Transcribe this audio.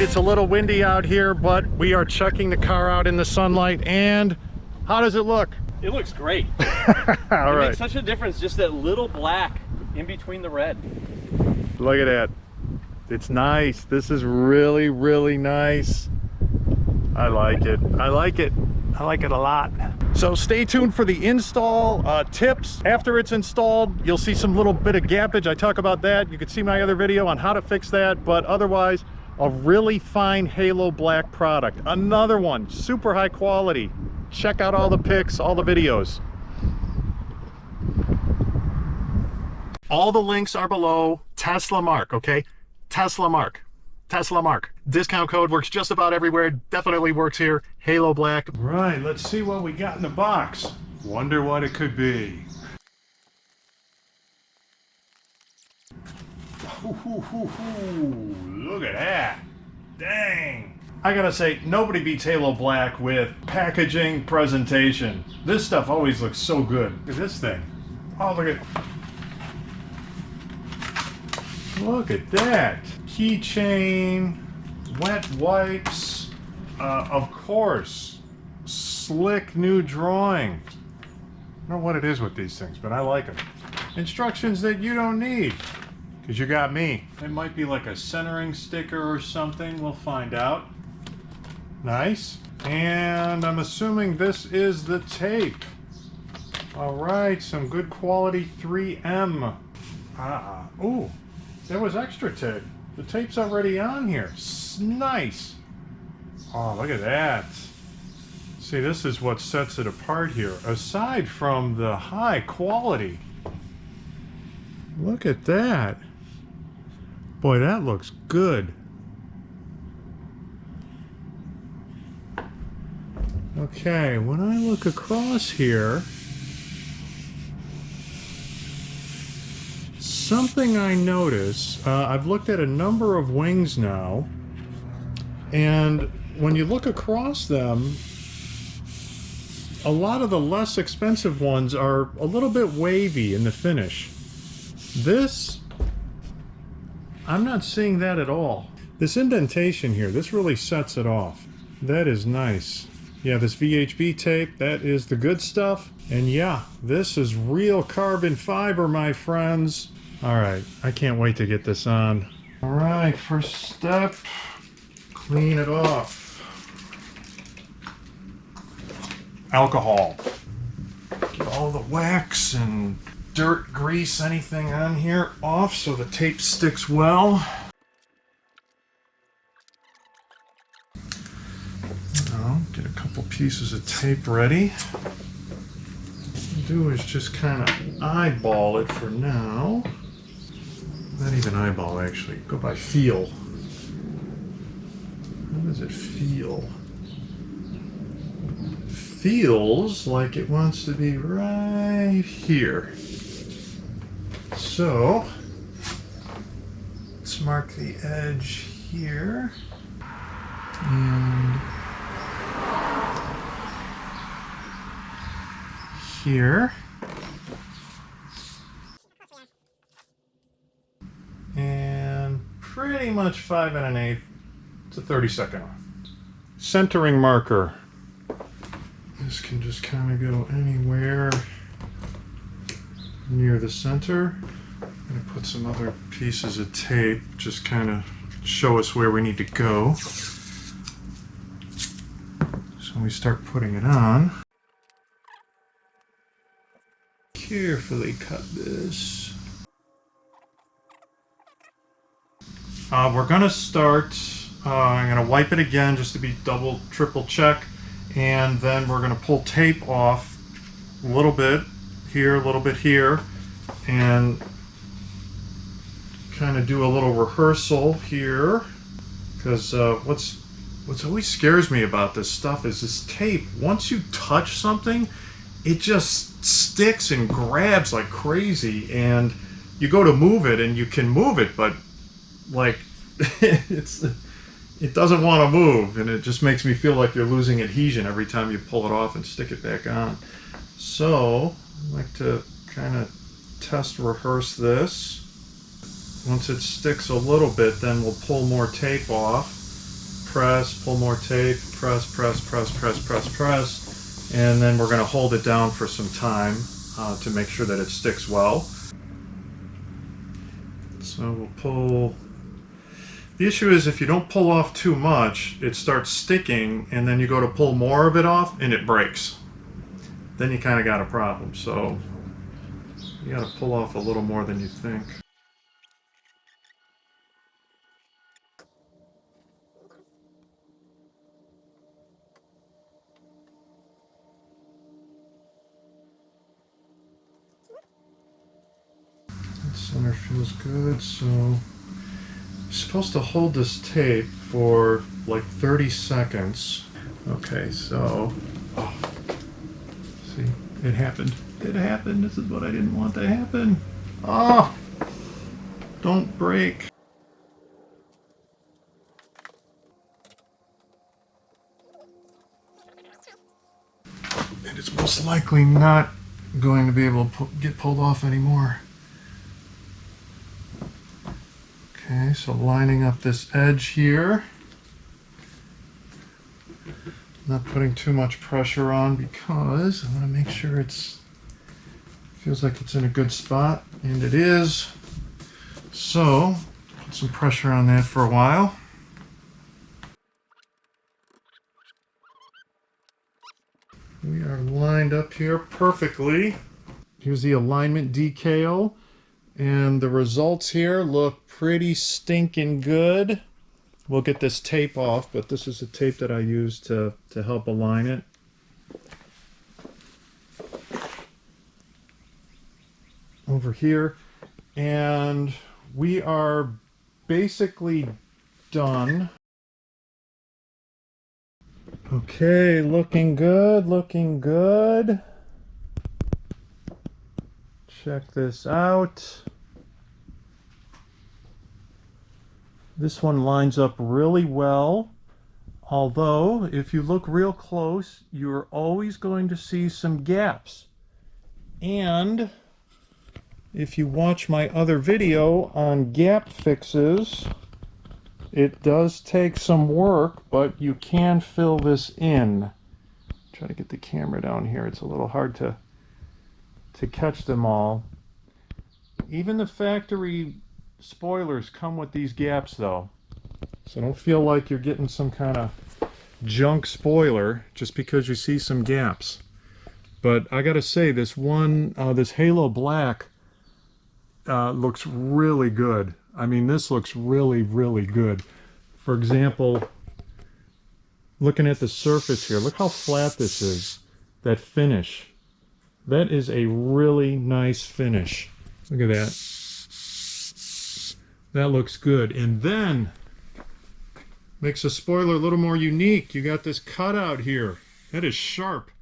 right, it's a little windy out here, but we are checking the car out in the sunlight, and how does it look? It looks great. All right. It makes such a difference, just that little black in between the red. Look at that. It's nice. This is really, really nice. I like it. I like it. I like it a lot. So stay tuned for the install tips. After it's installed, you'll see some little bit of gappage. I talk about that. You can see my other video on how to fix that, but otherwise, a really fine Halo Black product. Another one, super high quality. Check out all the pics, all the videos. All the links are below. TeslaMark, okay? TeslaMark. TeslaMark. Discount code works just about everywhere. Definitely works here. Halo Black. Right, let's see what we got in the box. Wonder what it could be. Look at that. Dang. I gotta say, nobody beats Halo Black with packaging, presentation. This stuff always looks so good. Look at this thing. Oh, look at... Look at that. Keychain, wet wipes, of course, slick new drawing. I don't know what it is with these things, but I like them. Instructions that you don't need, because you got me. It might be like a centering sticker or something. We'll find out. Nice. And I'm assuming this is the tape. All right, some good quality 3M. Ooh, there was extra tape. The tape's already on here. Nice. Oh, look at that. See, this is what sets it apart here. Aside from the high quality. Look at that. Boy, that looks good. Okay, when I look across here, something I notice, I've looked at a number of wings now, and when you look across them, a lot of the less expensive ones are a little bit wavy in the finish. This, I'm not seeing that at all. This indentation here, this really sets it off. That is nice. Yeah, this VHB tape, that is the good stuff. And yeah, this is real carbon fiber, my friends. All right, I can't wait to get this on. All right, first step, clean it off. Alcohol. Get all the wax and dirt, grease, anything on here off so the tape sticks well. Now, get a couple pieces of tape ready. What I'll do is just kind of eyeball it for now. Not even eyeball, actually. Go by feel. How does it feel? Feels like it wants to be right here. So, let's mark the edge here. And here. And pretty much 5 1/8 to 32nd off. Centering marker. This can just kind of go anywhere near the center. I'm going to put some other pieces of tape, just kind of show us where we need to go. So we start putting it on. Carefully cut this. We're going to start, I'm going to wipe it again just to be double, triple check. And then we're going to pull tape off a little bit here, a little bit here, and kind of do a little rehearsal here. Because what's always scares me about this stuff is this tape. Once you touch something, it just sticks and grabs like crazy, and you go to move it and you can move it, but like it doesn't want to move, and it just makes me feel like you're losing adhesion every time you pull it off and stick it back on. So I like to kind of test rehearse this. Once it sticks a little bit, then we'll pull more tape off press, pull more tape, press, press, press, press, press, press, and then we're going to hold it down for some time to make sure that it sticks well. So we'll pull. The issue is if you don't pull off too much, it starts sticking, and then you go to pull more of it off and it breaks. Then you kind of got a problem. So you got to pull off a little more than you think. The center feels good, so you're supposed to hold this tape for like 30 seconds. Okay, so, oh, see, it happened. It happened. This is what I didn't want to happen. Oh, don't break. And it's most likely not going to be able to get pulled off anymore. Okay, so lining up this edge here. Not putting too much pressure on because I want to make sure feels like it's in a good spot, and it is. So, put some pressure on that for a while. We are lined up here perfectly. Here's the alignment decal, and the results here look pretty stinking good. We'll get this tape off, but this is the tape that I use to help align it. Over here, and we are basically done. Okay, looking good, looking good. Check this out. This one lines up really well, although if you look real close, you're always going to see some gaps. And if you watch my other video on gap fixes, it does take some work, but you can fill this in. Try to get the camera down here. It's a little hard to catch them all. Even the factory spoilers come with these gaps though. So don't feel like you're getting some kind of junk spoiler just because you see some gaps. But I gotta say, this one, this Halo Black looks really good. I mean, this looks really, really good. For example, looking at the surface here, look how flat this is. That finish. That is a really nice finish. Look at that. That looks good. And then, makes the spoiler a little more unique. You got this cutout here. That is sharp.